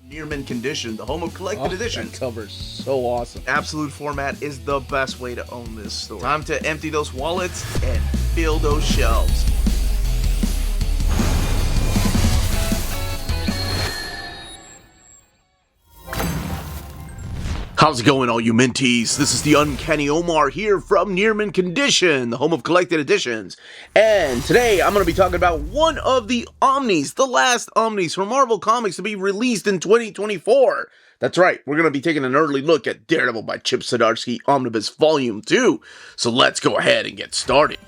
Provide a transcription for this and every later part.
Near mint condition, the home of collected editions. That cover's so awesome. Absolute format is the best way to own this store. Time to empty those wallets and fill those shelves. How's it going, all you minties? This is the Uncanny Omar here from Near Mint Condition, the home of collected editions. And today I'm going to be talking about one of the Omnis, the last Omnis from Marvel Comics to be released in 2024. That's right, we're going to be taking an early look at Daredevil by Chip Zdarsky Omnibus Volume 2. So let's go ahead and get started.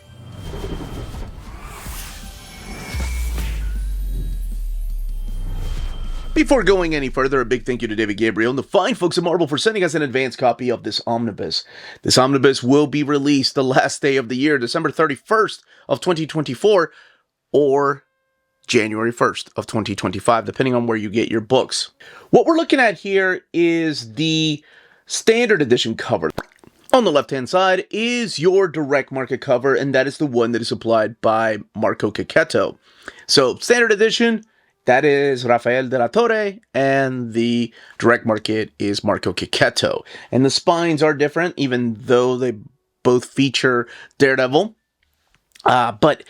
Before going any further, a big thank you to David Gabriel and the fine folks at Marvel for sending us an advanced copy of this omnibus. This omnibus will be released the last day of the year, December 31st of 2024, or January 1st of 2025, depending on where you get your books. What we're looking at here is the standard edition cover. On the left-hand side is your direct market cover, and that is the one that is supplied by Marco Cicchetto. So, standard edition, that is Rafael de la Torre, and the direct market is Marco Cicchetto. And the spines are different, even though they both feature Daredevil. But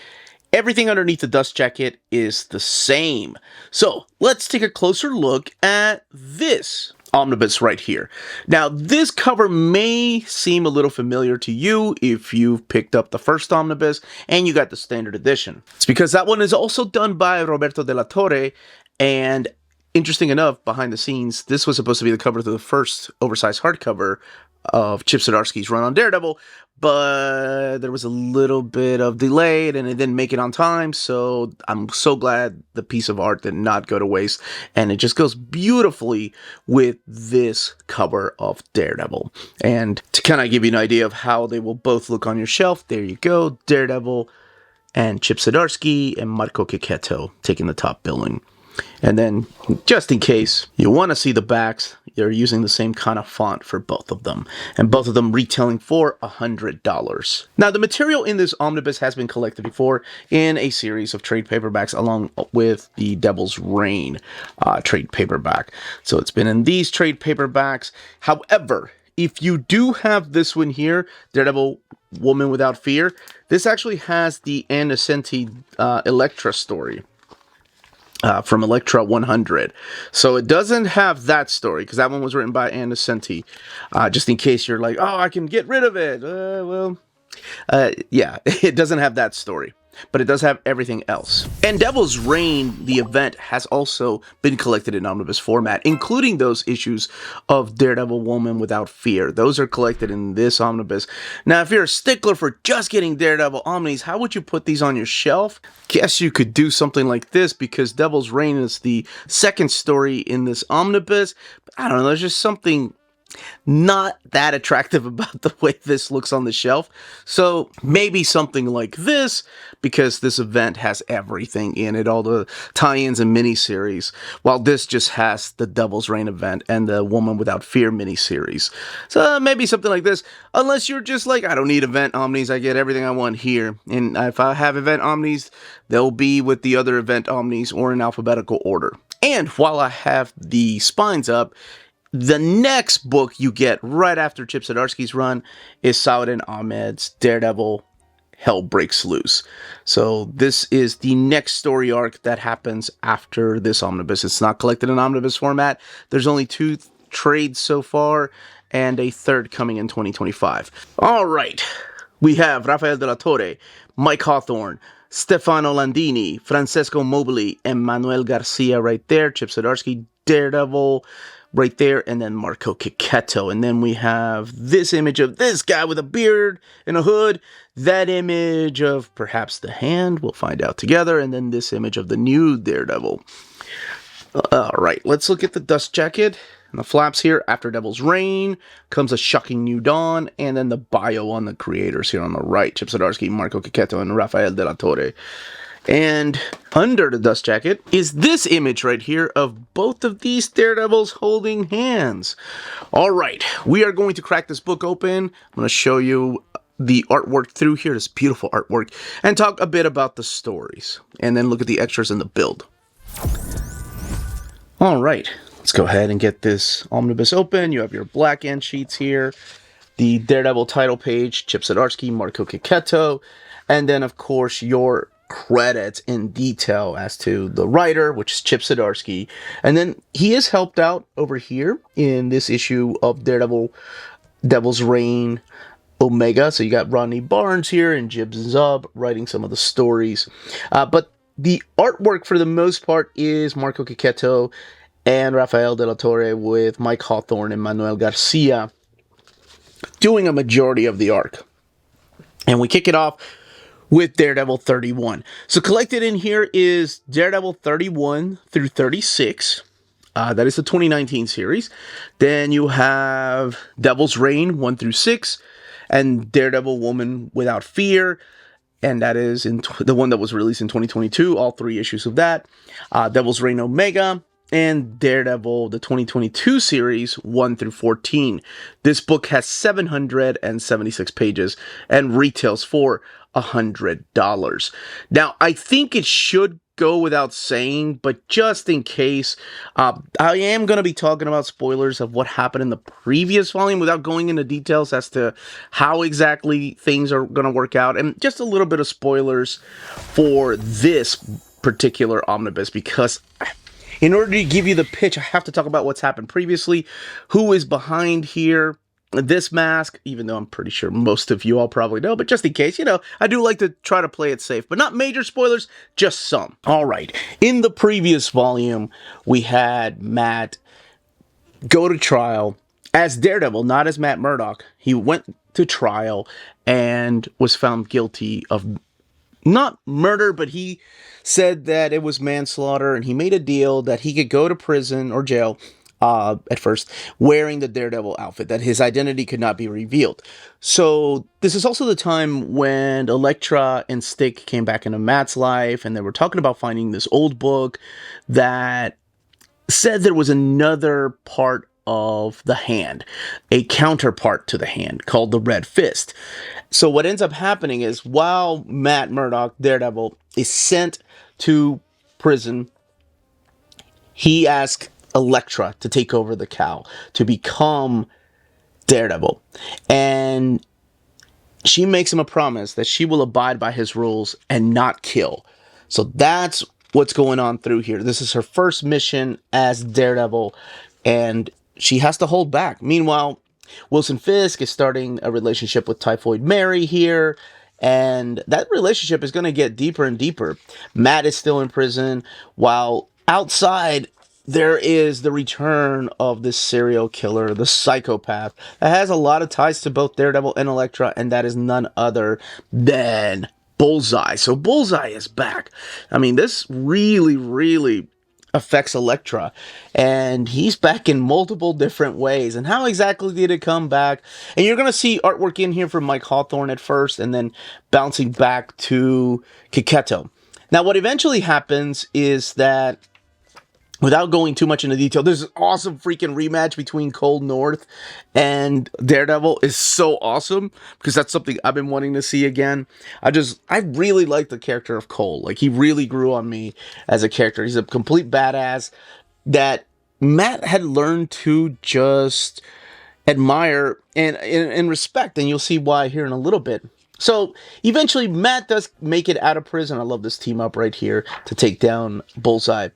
everything underneath the dust jacket is the same. So, let's take a closer look at this omnibus right here. Now, this cover may seem a little familiar to you if you've picked up the first omnibus and you got the standard edition. It's because that one is also done by Roberto de la Torre, and interesting enough, behind the scenes, this was supposed to be the cover to the first oversized hardcover of Chip Zdarsky's run on Daredevil, but there was a little bit of delay and it didn't make it on time, so I'm so glad the piece of art did not go to waste, and it just goes beautifully with this cover of Daredevil. And to kind of give you an idea of how they will both look on your shelf, there you go, Daredevil and Chip Zdarsky and Marco Cicchetto taking the top billing. And then, just in case you want to see the backs, they're using the same kind of font for both of them. And both of them retailing for $100. Now, the material in this omnibus has been collected before in a series of trade paperbacks along with the Devil's Reign trade paperback. So it's been in these trade paperbacks. However, if you do have this one here, Daredevil Woman Without Fear, this actually has the Ann Nocenti Elektra story. From Elektra 100. So it doesn't have that story, because that one was written by Ann Nocenti. Just in case you're like, oh, I can get rid of it. Yeah, it doesn't have that story. But it does have everything else. And Devil's Reign, the event, has also been collected in omnibus format, including those issues of Daredevil Woman Without Fear. Those are collected in this omnibus. Now, if you're a stickler for just getting Daredevil Omnis, how would you put these on your shelf? Guess you could do something like this, because Devil's Reign is the second story in this omnibus. But I don't know, there's just something not that attractive about the way this looks on the shelf. So maybe something like this, because this event has everything in it, all the tie-ins and miniseries, while this just has the Devil's Reign event and the Woman Without Fear miniseries. So maybe something like this, unless you're just like, I don't need event omnis, I get everything I want here. And if I have event omnis, they'll be with the other event omnis or in alphabetical order. And while I have the spines up, the next book you get right after Chip Zdarsky's run is Saladin Ahmed's Daredevil Hell Breaks Loose. So this is the next story arc that happens after this omnibus. It's not collected in omnibus format. There's only 2 trades so far, and a third coming in 2025. All right. We have Rafael de la Torre, Mike Hawthorne, Stefano Landini, Francesco Mobili, and Manuel Garcia right there. Chip Zdarsky, Daredevil right there, and then Marco Cicchetto. And then we have this image of this guy with a beard and a hood, that image of perhaps the Hand, we'll find out together, and then this image of the new Daredevil. Alright, let's look at the dust jacket and the flaps here. After Devil's Reign comes A Shocking New Dawn, and then the bio on the creators here on the right, Chip Zdarsky, Marco Cicchetto, and Rafael de la Torre. And under the dust jacket is this image right here of both of these Daredevils holding hands. All right, we are going to crack this book open. I'm going to show you the artwork through here, this beautiful artwork, and talk a bit about the stories, and then look at the extras in the build. All right, Let's go ahead and get this omnibus open. You have your black end sheets here, the Daredevil title page, Chip Zdarsky, Marco Cicchetto, and then, of course, your credits in detail as to the writer, which is Chip Zdarsky. And then he is helped out over here in this issue of Daredevil Devil's Reign Omega. So you got Rodney Barnes here and Jib Zub writing some of the stories. But the artwork, for the most part, is Marco Cicchetto and Rafael de la Torre, with Mike Hawthorne and Manuel Garcia doing a majority of the arc. And we kick it off with Daredevil 31. So collected in here is Daredevil 31 through 36. That is the 2019 series. Then you have Devil's Reign 1 through 6, and Daredevil Woman Without Fear, and that is in the one that was released in 2022, all 3 issues of that. Devil's Reign Omega, and Daredevil, the 2022 series, 1 through 14. This book has 776 pages and retails for $100. Now, I think it should go without saying, but just in case, I am going to be talking about spoilers of what happened in the previous volume without going into details as to how exactly things are going to work out, and just a little bit of spoilers for this particular omnibus, because in order to give you the pitch, I have to talk about what's happened previously, who is behind here, this mask, even though I'm pretty sure most of you all probably know, but just in case, I do like to try to play it safe, but not major spoilers, just some. All right. In the previous volume, we had Matt go to trial as Daredevil, not as Matt Murdock. He went to trial and was found guilty of not murder, but he said that it was manslaughter, and he made a deal that he could go to prison or jail at first wearing the Daredevil outfit, that his identity could not be revealed. So this is also the time when Elektra and Stick came back into Matt's life, and they were talking about finding this old book that said there was another part of the hand, a counterpart to the hand called the Red Fist. So what ends up happening is, while Matt Murdock, Daredevil, is sent to prison, he asks Elektra to take over the cowl, to become Daredevil. And she makes him a promise that she will abide by his rules and not kill. So that's what's going on through here. This is her first mission as Daredevil, and she has to hold back. Meanwhile, Wilson Fisk is starting a relationship with Typhoid Mary here, and that relationship is going to get deeper and deeper. Matt is still in prison, while outside there is the return of this serial killer, the psychopath, that has a lot of ties to both Daredevil and Elektra, and that is none other than Bullseye. So Bullseye is back. I mean, this really affects Elektra, and he's back in multiple different ways. And how exactly did it come back? And you're going to see artwork in here from Mike Hawthorne at first, and then bouncing back to Cicchetto. Now, what eventually happens is that, without going too much into detail, there's an awesome freaking rematch between Cold North and Daredevil. Is so awesome, because that's something I've been wanting to see again. I really like the character of Cole. Like, he really grew on me as a character. He's a complete badass that Matt had learned to just admire and respect, and you'll see why here in a little bit. So eventually Matt does make it out of prison. I love this team up right here to take down Bullseye.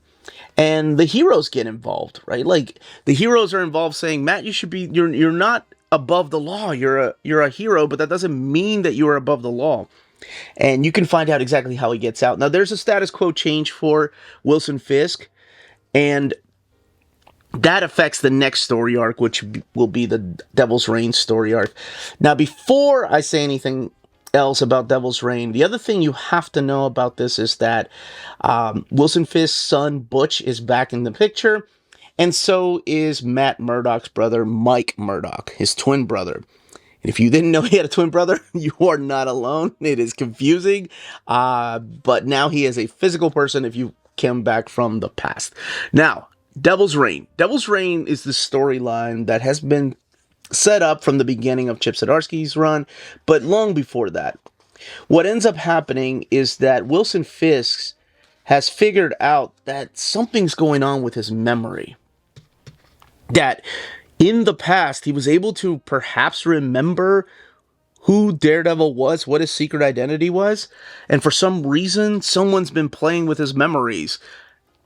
And the heroes get involved, right? Like, the heroes are involved saying, Matt, you're not above the law. You're a hero, but that doesn't mean that you are above the law. And you can find out exactly how he gets out. Now, there's a status quo change for Wilson Fisk, and that affects the next story arc, which will be the Devil's Reign story arc. Now, before I say anything else about Devil's Reign, the other thing you have to know about this is that Wilson Fisk's son Butch is back in the picture, and so is Matt Murdock's brother Mike Murdock, his twin brother. And if you didn't know he had a twin brother, you are not alone. It is confusing, but now he is a physical person if you came back from the past. Now, Devil's Reign. Devil's Reign is the storyline that has been set up from the beginning of Chip Zdarsky's run, but long before that. What ends up happening is that Wilson Fisk has figured out that something's going on with his memory. that in the past he was able to perhaps remember who Daredevil was, what his secret identity was, and for some reason, someone's been playing with his memories.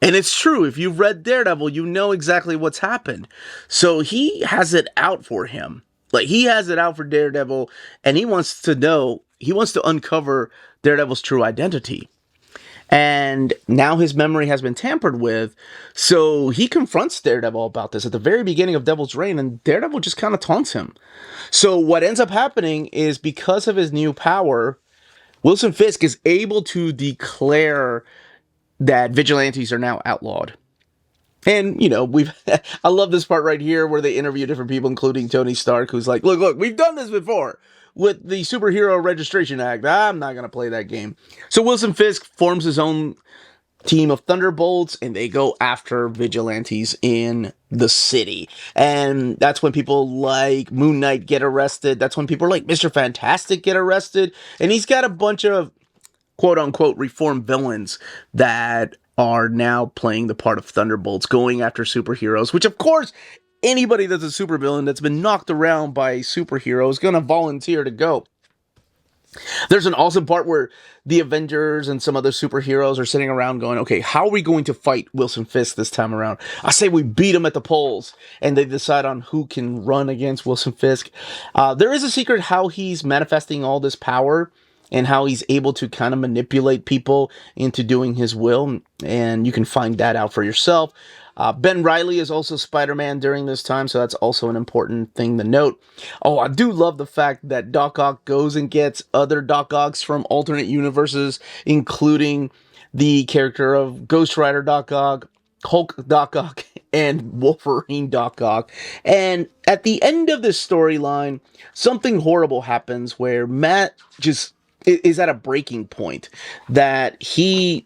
And it's true, if you've read Daredevil, you know exactly what's happened. So he has it out for him. Like, he has it out for Daredevil, and he wants to uncover Daredevil's true identity. And now his memory has been tampered with, so he confronts Daredevil about this at the very beginning of Devil's Reign, and Daredevil just kind of taunts him. So what ends up happening is, because of his new power, Wilson Fisk is able to declare that vigilantes are now outlawed. And, you know, I love this part right here where they interview different people, including Tony Stark, who's like, look, we've done this before with the Superhero Registration Act. I'm not going to play that game. So Wilson Fisk forms his own team of Thunderbolts, and they go after vigilantes in the city. And that's when people like Moon Knight get arrested. That's when people like Mr. Fantastic get arrested. And he's got a bunch of quote-unquote reformed villains that are now playing the part of Thunderbolts, going after superheroes, which, of course, anybody that's a supervillain that's been knocked around by a superhero is going to volunteer to go. There's an awesome part where the Avengers and some other superheroes are sitting around going, okay, how are we going to fight Wilson Fisk this time around? I say we beat him at the polls, and they decide on who can run against Wilson Fisk. There is a secret how he's manifesting all this power, and how he's able to kind of manipulate people into doing his will, and you can find that out for yourself. Ben Reilly is also Spider-Man during this time, so that's also an important thing to note. Oh, I do love the fact that Doc Ock goes and gets other Doc Ocks from alternate universes, including the character of Ghost Rider Doc Ock, Hulk Doc Ock, and Wolverine Doc Ock. And at the end of this storyline, something horrible happens where Matt just is at a breaking point that he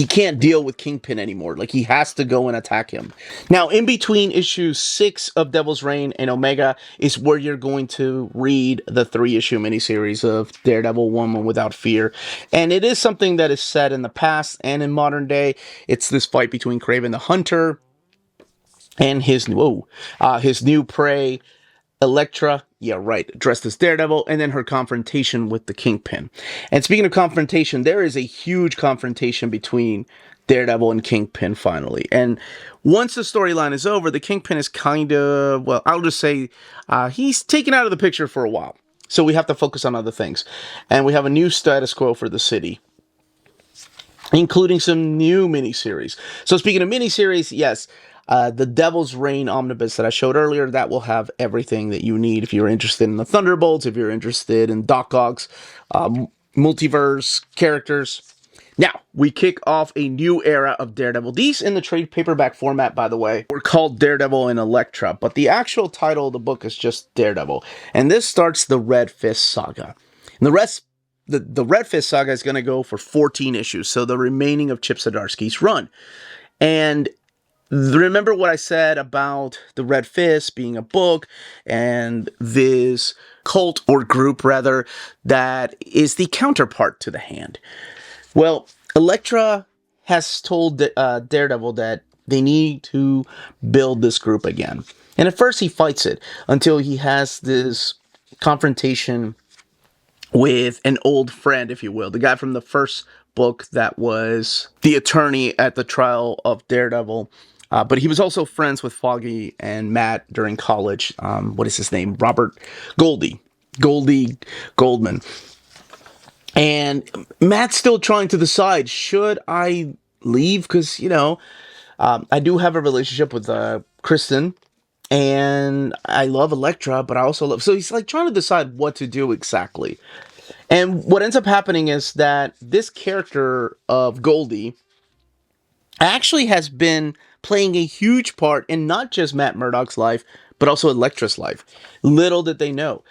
can't deal with Kingpin anymore. Like, he has to go and attack him. Now, in between issue 6 of Devil's Reign and Omega is where you're going to read the 3-issue miniseries of Daredevil Woman Without Fear. And it is something that is set in the past and in modern day. It's this fight between Kraven the Hunter and his new prey, Elektra, yeah, right, dressed as Daredevil, and then her confrontation with the Kingpin. And speaking of confrontation, there is a huge confrontation between Daredevil and Kingpin finally. And once the storyline is over, the Kingpin is kind of, well, I'll just say he's taken out of the picture for a while. So we have to focus on other things. And we have a new status quo for the city, including some new miniseries. So speaking of miniseries, yes, the Devil's Reign Omnibus that I showed earlier, that will have everything that you need if you're interested in the Thunderbolts, if you're interested in Doc Ock's multiverse characters. Now, we kick off a new era of Daredevil. These in the trade paperback format, by the way, were called Daredevil and Elektra, but the actual title of the book is just Daredevil. And this starts the Red Fist Saga. And the Red Fist Saga is going to go for 14 issues, so the remaining of Chip Zdarsky's run. And remember what I said about the Red Fist being a book and this cult, or group rather, that is the counterpart to the Hand. Well, Elektra has told Daredevil that they need to build this group again. And at first he fights it until he has this confrontation with an old friend, if you will, the guy from the first book that was the attorney at the trial of Daredevil. But he was also friends with Foggy and Matt during college. What is his name? Robert Goldie Goldman. And Matt's still trying to decide, should I leave? Because, I do have a relationship with Kristen, and I love Elektra, but I also love... So he's like trying to decide what to do exactly. And what ends up happening is that this character of Goldie actually has been playing a huge part in not just Matt Murdock's life, but also Elektra's life. Little did they know.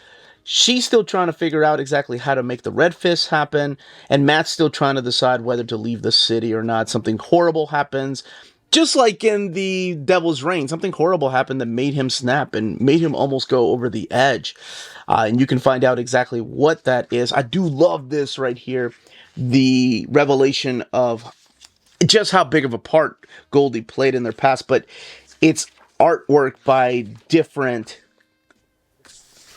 She's still trying to figure out exactly how to make the Red Fist happen, and Matt's still trying to decide whether to leave the city or not. Something horrible happens. Just like in the Devil's Reign, something horrible happened that made him snap and made him almost go over the edge. And you can find out exactly what that is. I do love this right here. The revelation of just how big of a part Goldie played in their past, but it's artwork by different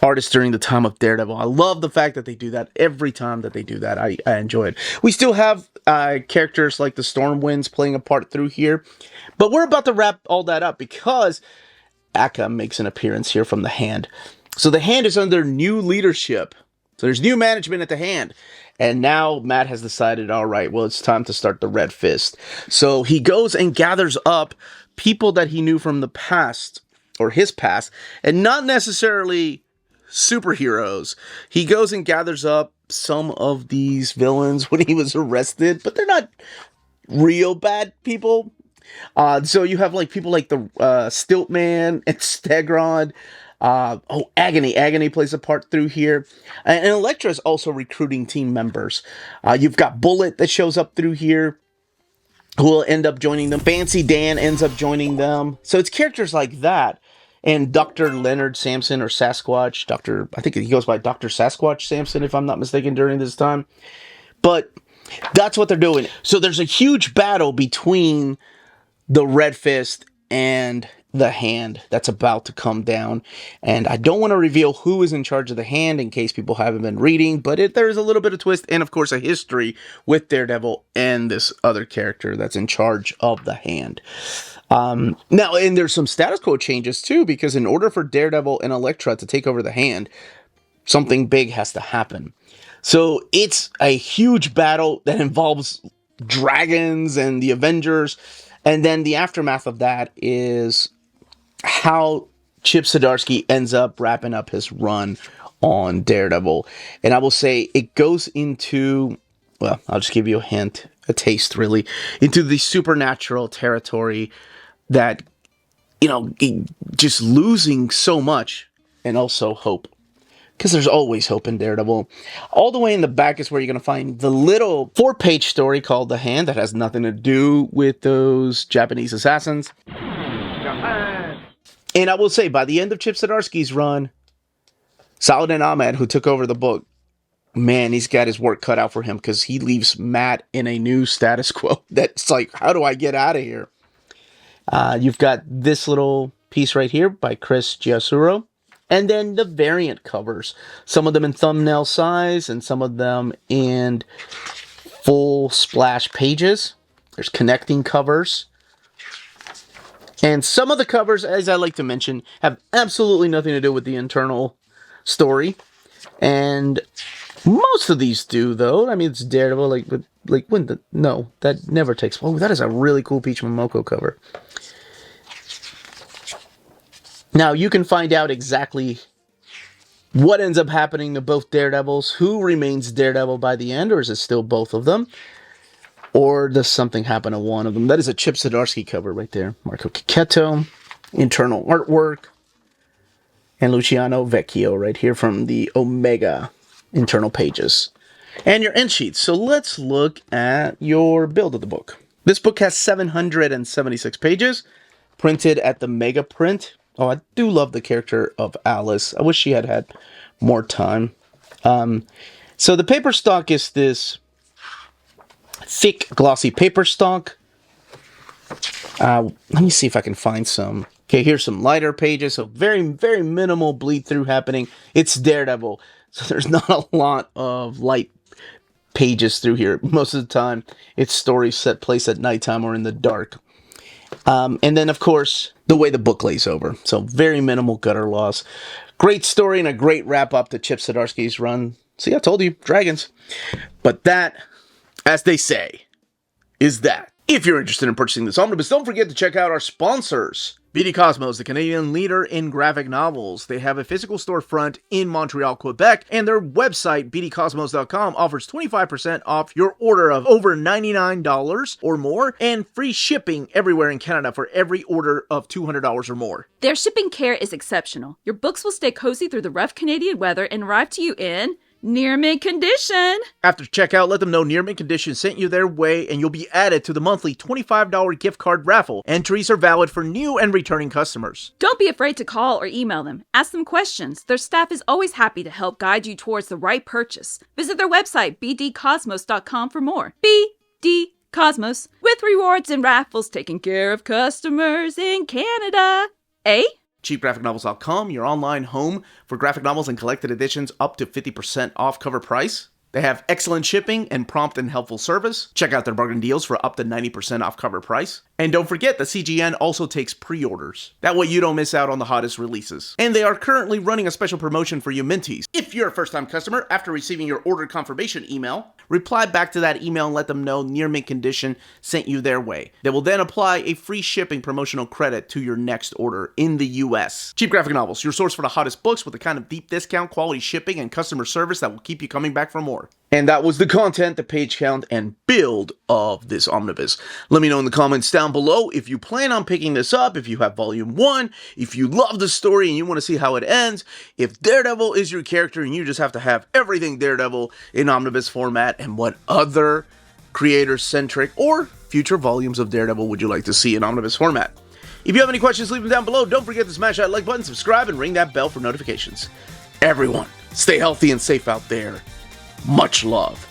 artists during the time of Daredevil. I love the fact that they do that. Every time that they do that, I enjoy it. We still have characters like the Stormwinds playing a part through here, but we're about to wrap all that up because Akka makes an appearance here from the Hand. So the Hand is under new leadership. So there's new management at the Hand. And now Matt has decided, all right, well, it's time to start the Red Fist. So he goes and gathers up people that he knew from the past, or his past, and not necessarily superheroes. He goes and gathers up some of these villains when he was arrested, but they're not real bad people. So you have like people like the Stiltman and Stegron. Agony. Agony plays a part through here. And Elektra is also recruiting team members. You've got Bullet that shows up through here, who will end up joining them. Fancy Dan ends up joining them. So it's characters like that. And Dr. Leonard Samson, or Sasquatch. I think he goes by Dr. Sasquatch Samson, if I'm not mistaken, during this time. But that's what they're doing. So there's a huge battle between the Red Fist and the Hand that's about to come down. And I don't want to reveal who is in charge of the Hand in case people haven't been reading, but there's a little bit of twist and, of course, a history with Daredevil and this other character that's in charge of the Hand. Now, and there's some status quo changes, too, because in order for Daredevil and Elektra to take over the Hand, something big has to happen. So it's a huge battle that involves dragons and the Avengers. And then the aftermath of that is how Chip Zdarsky ends up wrapping up his run on Daredevil. And I will say it goes into, well, I'll just give you a hint, a taste really, into the supernatural territory that, just losing so much and also hope. Because there's always hope in Daredevil. All the way in the back is where you're going to find the little 4-page story called The Hand that has nothing to do with those Japanese assassins. And I will say, by the end of Chip Zdarsky's run, Saladin Ahmed, who took over the book, man, he's got his work cut out for him because he leaves Matt in a new status quo. That's like, how do I get out of here? You've got this little piece right here by Chris Giasuro. And then the variant covers. Some of them in thumbnail size and some of them in full splash pages. There's connecting covers. And some of the covers, as I like to mention, have absolutely nothing to do with the internal story. And most of these do, though. I mean, it's Daredevil, no, that never takes... Oh, that is a really cool Peach Momoko cover. Now, you can find out exactly what ends up happening to both Daredevils, who remains Daredevil by the end, or is it still both of them? Or does something happen to one of them? That is a Chip Zdarsky cover right there. Marco Cicchetto, internal artwork, and Luciano Vecchio right here from the Omega internal pages. And your end sheets. So let's look at your build of the book. This book has 776 pages, printed at the Mega Print. Oh, I do love the character of Alice. I wish she had had more time. So the paper stock is this thick, glossy paper stock. Let me see if I can find some. Okay, here's some lighter pages. So very, very minimal bleed through happening. It's Daredevil, so there's not a lot of light pages through here. Most of the time, it's stories set place at nighttime or in the dark. And then, of course, the way the book lays over. So very minimal gutter loss. Great story and a great wrap-up to Chip Zdarsky's run. See, I told you, dragons. But that, as they say, is that. If you're interested in purchasing this omnibus, don't forget to check out our sponsors. BD Cosmos, the Canadian leader in graphic novels. They have a physical storefront in Montreal, Quebec, and their website, bdcosmos.com, offers 25% off your order of over $99 or more, and free shipping everywhere in Canada for every order of $200 or more. Their shipping care is exceptional. Your books will stay cozy through the rough Canadian weather and arrive to you in near mint condition. After checkout, let them know Near Mint Condition sent you their way, and you'll be added to the monthly $25 gift card raffle. Entries are valid for new and returning customers. Don't be afraid to call or email them. Ask them questions. Their staff is always happy to help guide you towards the right purchase. Visit their website, bdcosmos.com, for more. BD Cosmos, with rewards and raffles taking care of customers in Canada. A? cheapgraphicnovels.com, your online home for graphic novels and collected editions up to 50% off cover price. They have excellent shipping and prompt and helpful service. Check out their bargain deals for up to 90% off cover price. And don't forget, the CGN also takes pre-orders. That way you don't miss out on the hottest releases. And they are currently running a special promotion for you Minties. If you're a first-time customer, after receiving your order confirmation email, reply back to that email and let them know Near Mint Condition sent you their way. They will then apply a free shipping promotional credit to your next order in the US. Cheap Graphic Novels, your source for the hottest books with the kind of deep discount, quality shipping, and customer service that will keep you coming back for more. And that was the content, the page count, and build of this omnibus. Let me know in the comments down below if you plan on picking this up, if you have volume 1, if you love the story and you want to see how it ends, if Daredevil is your character and you just have to have everything Daredevil in omnibus format, and what other creator-centric or future volumes of Daredevil would you like to see in omnibus format. If you have any questions, leave them down below. Don't forget to smash that like button, subscribe, and ring that bell for notifications. Everyone, stay healthy and safe out there. Much love.